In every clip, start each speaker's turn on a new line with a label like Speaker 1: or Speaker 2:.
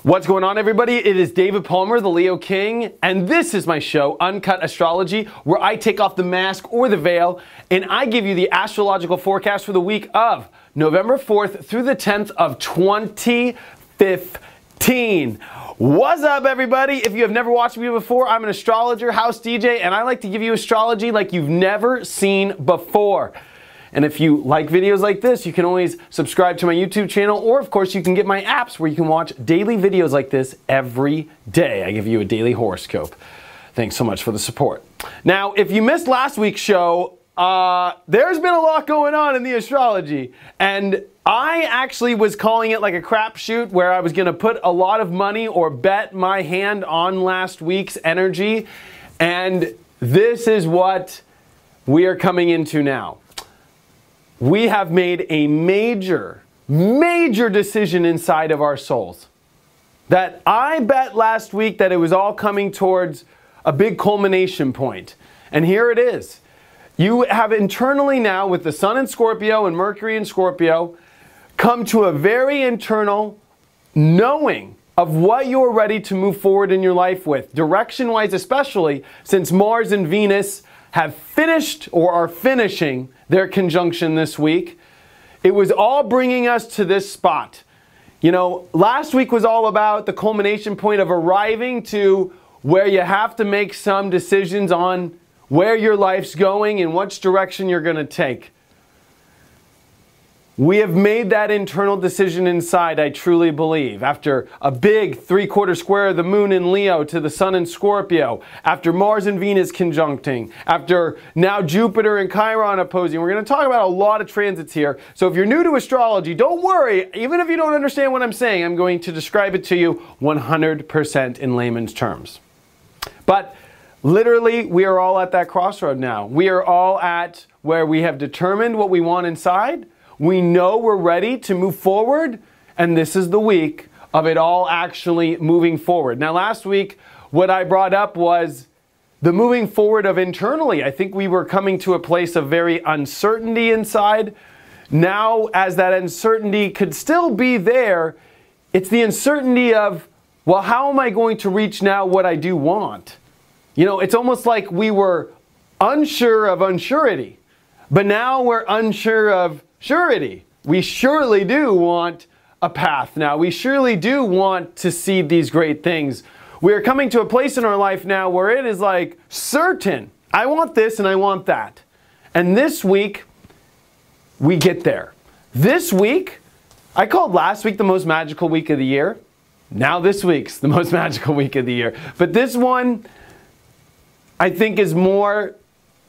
Speaker 1: What's going on, everybody? It is David Palmer, the Leo King, and this is my show, Uncut Astrology, where I take off the mask or the veil, and I give you the astrological forecast for the week of November 4th through the 10th of 2015. What's up, everybody? If you have never watched me before, I'm an astrologer, house DJ, and I like to give you astrology like you've never seen before. And if you like videos like this, you can always subscribe to my YouTube channel, or of course you can get my apps where you can watch daily videos like this every day. I give you a daily horoscope. Thanks so much for the support. Now, if you missed last week's show, there's been a lot going on in the astrology, and I actually was calling it like a crapshoot where I was going to put a lot of money or bet my hand on last week's energy, and this is what we are coming into now. We have made a major decision inside of our souls. That I bet last week that it was all coming towards a big culmination point. And here it is. You have internally now, with the Sun in Scorpio and Mercury in Scorpio, come to a very internal knowing of what you're ready to move forward in your life with. Direction-wise, especially since Mars and Venus have finished or are finishing their conjunction this week. It was all bringing us to this spot. You know, last week was all about the culmination point of arriving to where you have to make some decisions on where your life's going and which direction you're going to take. We have made that internal decision inside, I truly believe. After a big three-quarter square of the moon in Leo to the Sun in Scorpio, after Mars and Venus conjuncting, after now Jupiter and Chiron opposing. We're going to talk about a lot of transits here. So if you're new to astrology, don't worry. Even if you don't understand what I'm saying, I'm going to describe it to you 100% in layman's terms. But literally, we are all at that crossroad now. We are all at where we have determined what we want inside. We know we're ready to move forward, and this is the week of it all actually moving forward. Now, last week, what I brought up was the moving forward of internally. I think we were coming to a place of very uncertainty inside. Now, as that uncertainty could still be there, it's the uncertainty of, well, how am I going to reach now what I do want? You know, it's almost like we were unsure of unsurety, but now we're unsure of surety. We surely do want a path now. We surely do want to see these great things. We are coming to a place in our life now where it is like certain. I want this and I want that. And this week, we get there. This week, I called last week the most magical week of the year. Now this week's the most magical week of the year. But this one, I think, is more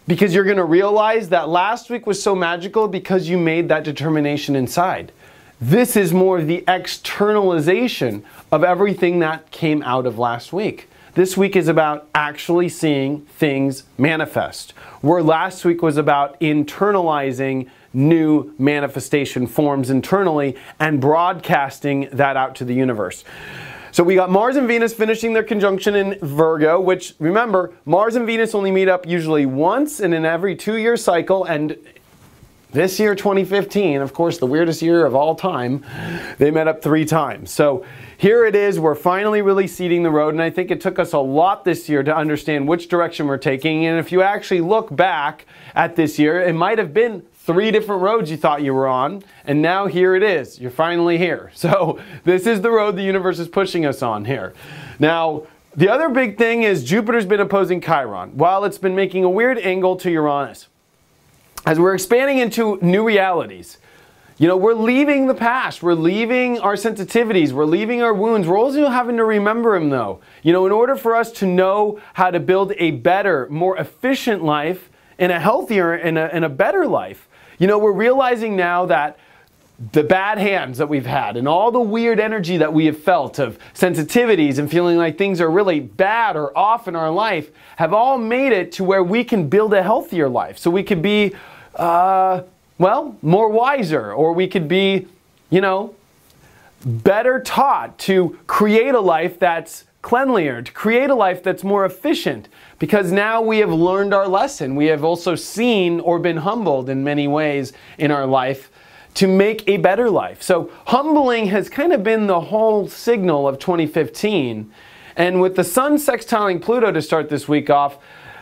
Speaker 1: because you're going to realize that last week was so magical because you made that determination inside. This is more the externalization of everything that came out of last week. This week is about actually seeing things manifest, where last week was about internalizing new manifestation forms internally and broadcasting that out to the universe. So we got Mars and Venus finishing their conjunction in Virgo, which, remember, Mars and Venus only meet up usually once in an every 2-year cycle, and this year, 2015, of course, the weirdest year of all time, they met up 3 times. So here it is, we're finally really seeding the road, and I think it took us a lot this year to understand which direction we're taking, and if you actually look back at this year, it might have been 3 different roads you thought you were on, and now here it is. You're finally here. So this is the road the universe is pushing us on here. Now, the other big thing is Jupiter's been opposing Chiron, while it's been making a weird angle to Uranus. As we're expanding into new realities, you know, we're leaving the past. We're leaving our sensitivities. We're leaving our wounds. We're also having to remember them, though. You know, in order for us to know how to build a better, more efficient life and a healthier and a better life, you know, we're realizing now that the bad hands that we've had and all the weird energy that we have felt of sensitivities and feeling like things are really bad or off in our life have all made it to where we can build a healthier life. So we could be, well, more wiser, or we could be, you know, better taught to create a life that's cleanlier, to create a life that's more efficient, because now we have learned our lesson. We have also seen or been humbled in many ways in our life to make a better life. So humbling has kind of been the whole signal of 2015. And with the Sun sextiling Pluto to start this week off,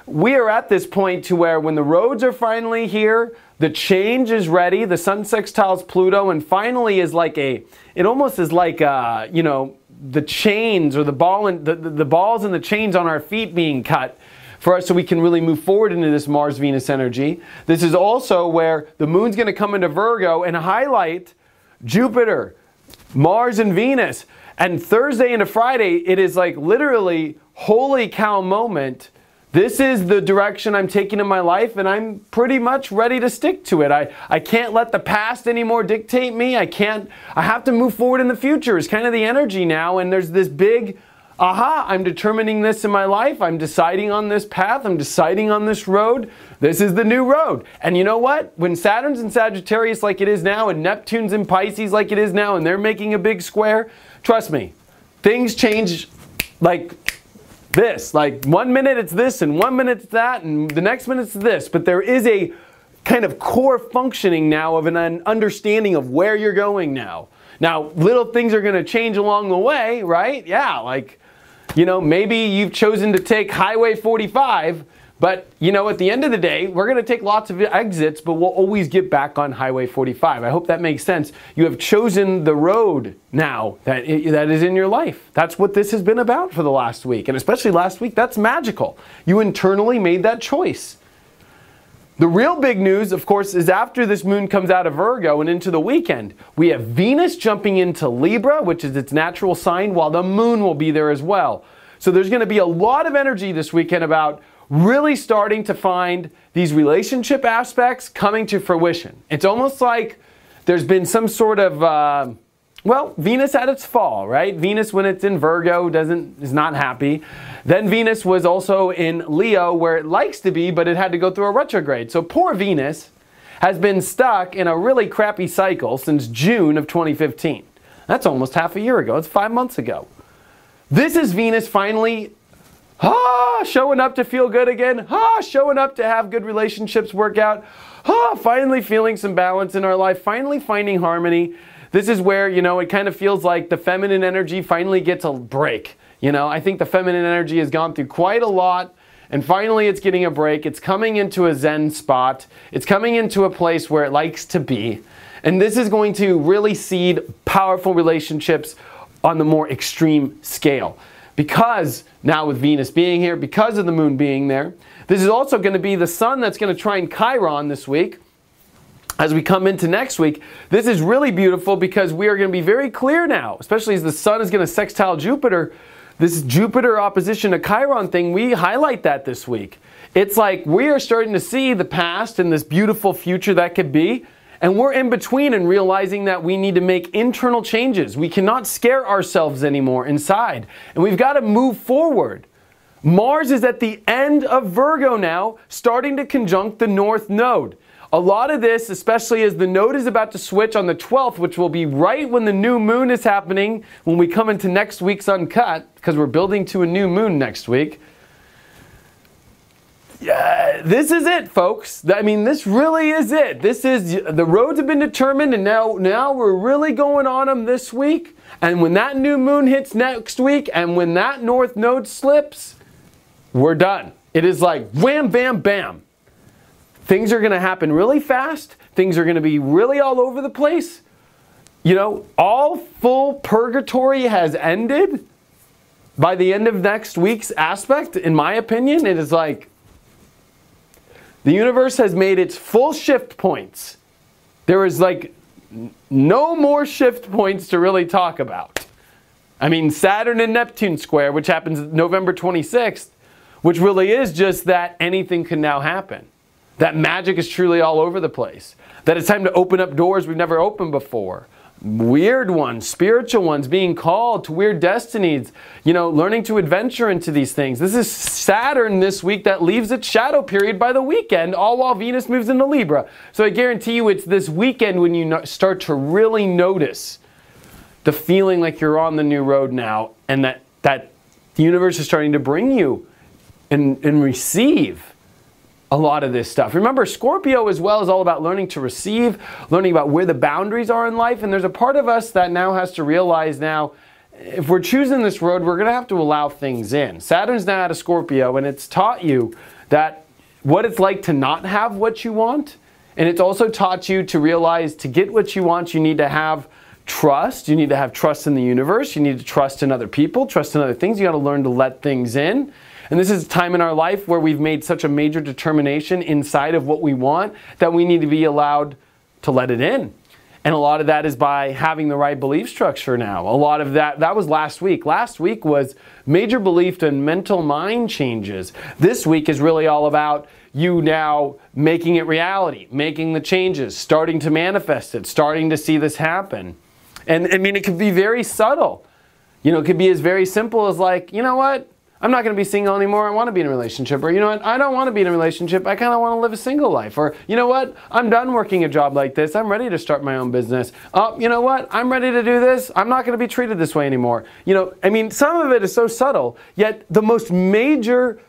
Speaker 1: we are at this point to where when the roads are finally here, the change is ready, the Sun sextiles Pluto, and finally is like it almost is like, you know, the chains or the balls and the chains on our feet being cut for us so we can really move forward into this Mars-Venus energy. This is also where the moon's going to come into Virgo and highlight Jupiter, Mars, and Venus. And Thursday into Friday, it is like literally holy cow moment. This is the direction I'm taking in my life, and I'm pretty much ready to stick to it. I can't let the past anymore dictate me. I have to move forward in the future. It's kind of the energy now, and there's this big, aha, I'm determining this in my life. I'm deciding on this path. I'm deciding on this road. This is the new road. And you know what? When Saturn's in Sagittarius like it is now, and Neptune's in Pisces like it is now, and they're making a big square, trust me, things change like this. Like 1 minute it's this, and 1 minute it's that, and the next minute it's this. But there is a kind of core functioning now of an understanding of where you're going now. Now, little things are going to change along the way, right? Yeah, like, you know, maybe you've chosen to take Highway 45, but, you know, at the end of the day, we're going to take lots of exits, but we'll always get back on Highway 45. I hope that makes sense. You have chosen the road now that is in your life. That's what this has been about for the last week. And especially last week, that's magical. You internally made that choice. The real big news, of course, is after this moon comes out of Virgo and into the weekend, we have Venus jumping into Libra, which is its natural sign, while the moon will be there as well. So there's going to be a lot of energy this weekend about really starting to find these relationship aspects coming to fruition. It's almost like there's been some sort of, well, Venus at its fall, right? Venus, when it's in Virgo, is not happy. Then Venus was also in Leo, where it likes to be, but it had to go through a retrograde. So poor Venus has been stuck in a really crappy cycle since June of 2015. That's almost half a year ago. It's 5 months ago. This is Venus finally showing up to feel good again. Showing up to have good relationships work out. Finally feeling some balance in our life. Finally finding harmony. This is where, you know, it kind of feels like the feminine energy finally gets a break. You know, I think the feminine energy has gone through quite a lot, and finally it's getting a break. It's coming into a zen spot. It's coming into a place where it likes to be. And this is going to really seed powerful relationships on the more extreme scale. Because now with Venus being here, because of the moon being there, this is also going to be the sun that's going to try and Chiron this week. As we come into next week, this is really beautiful because we are going to be very clear now, especially as the sun is going to sextile Jupiter. This Jupiter opposition to Chiron thing, we highlight that this week. It's like we are starting to see the past and this beautiful future that could be. And we're in between and realizing that we need to make internal changes. We cannot scare ourselves anymore inside. And we've got to move forward. Mars is at the end of Virgo now, starting to conjunct the North Node. A lot of this, especially as the node is about to switch on the 12th, which will be right when the new moon is happening, when we come into next week's Uncut, because we're building to a new moon next week. Yeah, this is it, folks. I mean, this really is it. This is, the roads have been determined, and now we're really going on them this week. And when that new moon hits next week, and when that North Node slips, we're done. It is like wham, bam, bam. Things are going to happen really fast. Things are going to be really all over the place. You know, all full purgatory has ended by the end of next week's aspect. In my opinion, it is like the universe has made its full shift points. There is like no more shift points to really talk about. I mean, Saturn and Neptune square, which happens November 26th, which really is just that anything can now happen. That magic is truly all over the place. That it's time to open up doors we've never opened before. Weird ones, spiritual ones, being called to weird destinies. You know, learning to adventure into these things. This is Saturn this week that leaves its shadow period by the weekend, all while Venus moves into Libra. So I guarantee you it's this weekend when you start to really notice the feeling like you're on the new road now, and that the universe is starting to bring you and receive a lot of this stuff. Remember, Scorpio as well is all about learning to receive, learning about where the boundaries are in life. And there's a part of us that now has to realize now, if we're choosing this road, we're going to have to allow things in. Saturn's now out of Scorpio, and it's taught you that what it's like to not have what you want. And it's also taught you to realize to get what you want, you need to have trust. You need to have trust in the universe. You need to trust in other people, trust in other things. You got to learn to let things in. And this is a time in our life where we've made such a major determination inside of what we want that we need to be allowed to let it in. And a lot of that is by having the right belief structure now. A lot of that was last week. Last week was major belief and mental mind changes. This week is really all about you now making it reality, making the changes, starting to manifest it, starting to see this happen. And I mean, it could be very subtle. You know, it could be as very simple as like, you know what? I'm not going to be single anymore. I want to be in a relationship. Or, you know what? I don't want to be in a relationship. I kind of want to live a single life. Or, you know what? I'm done working a job like this. I'm ready to start my own business. Oh, you know what? I'm ready to do this. I'm not going to be treated this way anymore. You know, I mean, some of it is so subtle, yet the most major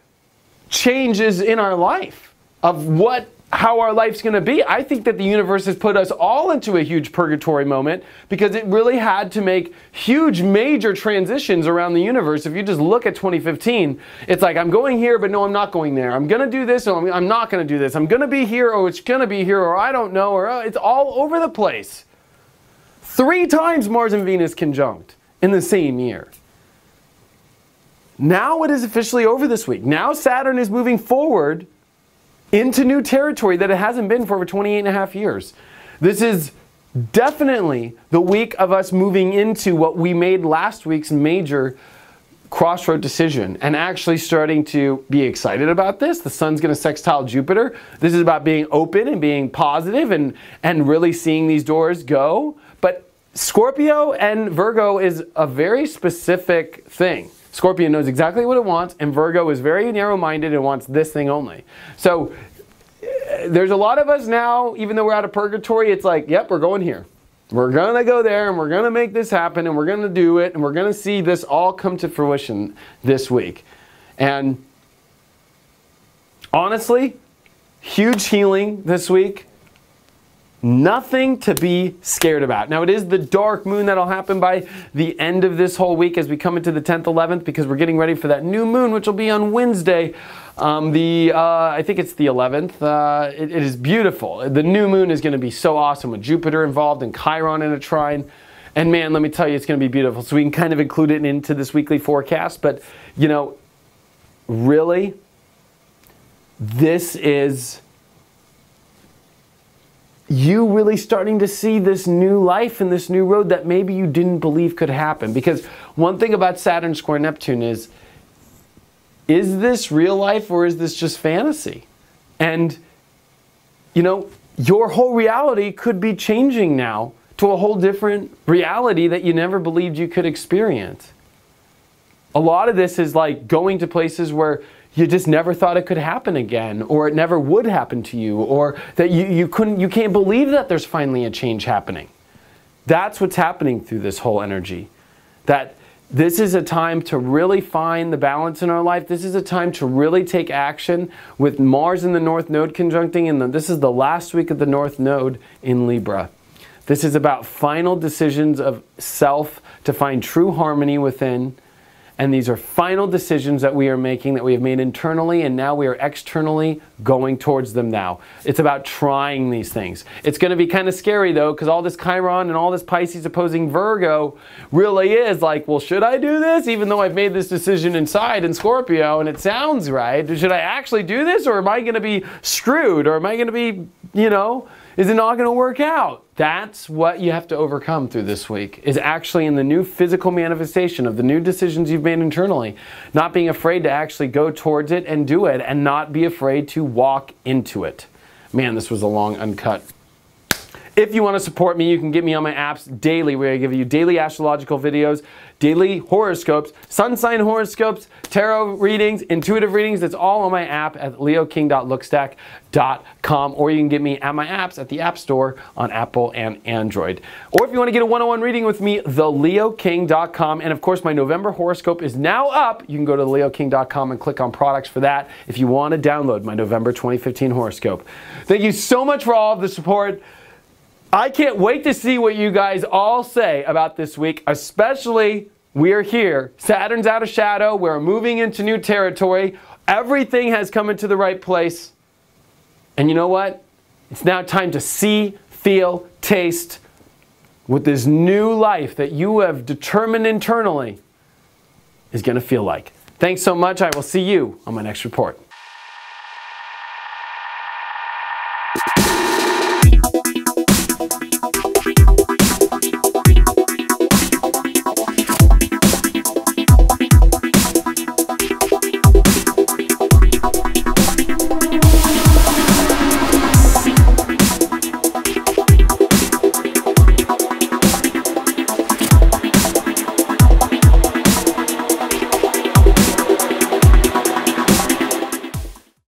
Speaker 1: changes in our life of how our life's going to be. I think that the universe has put us all into a huge purgatory moment because it really had to make huge major transitions around the universe. If you just look at 2015, it's like, I'm going here, but no, I'm not going there. I'm going to do this, or I'm not going to do this. I'm going to be here, or it's going to be here, or I don't know, or it's all over the place. 3 times Mars and Venus conjunct in the same year. Now it is officially over this week. Now Saturn is moving forward into new territory that it hasn't been for over 28 and a half years. This is definitely the week of us moving into what we made last week's major crossroad decision and actually starting to be excited about this. The sun's going to sextile Jupiter. This is about being open and being positive and really seeing these doors go. But Scorpio and Virgo is a very specific thing. Scorpio knows exactly what it wants, and Virgo is very narrow-minded and wants this thing only. So there's a lot of us now, even though we're out of purgatory, it's like, yep, we're going here. We're going to go there, and we're going to make this happen, and we're going to do it, and we're going to see this all come to fruition this week. And honestly, huge healing this week. Nothing to be scared about. Now, it is the dark moon that'll happen by the end of this whole week as we come into the 10th, 11th, because we're getting ready for that new moon, which will be on Wednesday. I think it's the 11th. It is beautiful. The new moon is going to be so awesome with Jupiter involved and Chiron in a trine. And man, let me tell you, it's going to be beautiful. So we can kind of include it into this weekly forecast. But, you know, really, this is you really starting to see this new life and this new road that maybe you didn't believe could happen. Because one thing about Saturn square Neptune is this real life or is this just fantasy? And, you know, your whole reality could be changing now to a whole different reality that you never believed you could experience. A lot of this is like going to places where you just never thought it could happen again, or it never would happen to you, or that you can't believe that there's finally a change happening. That's what's happening through this whole energy. That this is a time to really find the balance in our life. This is a time to really take action with Mars in the North Node conjuncting, and this is the last week of the North Node in Libra. This is about final decisions of self to find true harmony within. And these are final decisions that we are making, that we have made internally, and now we are externally going towards them now. It's about trying these things. It's going to be kind of scary, though, because all this Chiron and all this Pisces opposing Virgo really is like, well, should I do this? Even though I've made this decision inside in Scorpio, and it sounds right. Should I actually do this, or am I going to be screwed? Or am I going to be, you know, is it not going to work out? That's what you have to overcome through this week, is actually in the new physical manifestation of the new decisions you've made internally. Not being afraid to actually go towards it and do it, and not be afraid to walk into it. Man, this was a long uncut. If you want to support me, you can get me on my apps daily, where I give you daily astrological videos, daily horoscopes, sun sign horoscopes, tarot readings, intuitive readings. It's all on my app at leoking.lookstack.com, or you can get me at my apps at the App Store on Apple and Android. Or if you want to get a one-on-one reading with me, theleoking.com. And of course, my November horoscope is now up. You can go to theleoking.com and click on products for that if you want to download my November 2015 horoscope. Thank you so much for all of the support. I can't wait to see what you guys all say about this week, especially we're here. Saturn's out of shadow. We're moving into new territory. Everything has come into the right place. And you know what? It's now time to see, feel, taste what this new life that you have determined internally is going to feel like. Thanks so much. I will see you on my next report.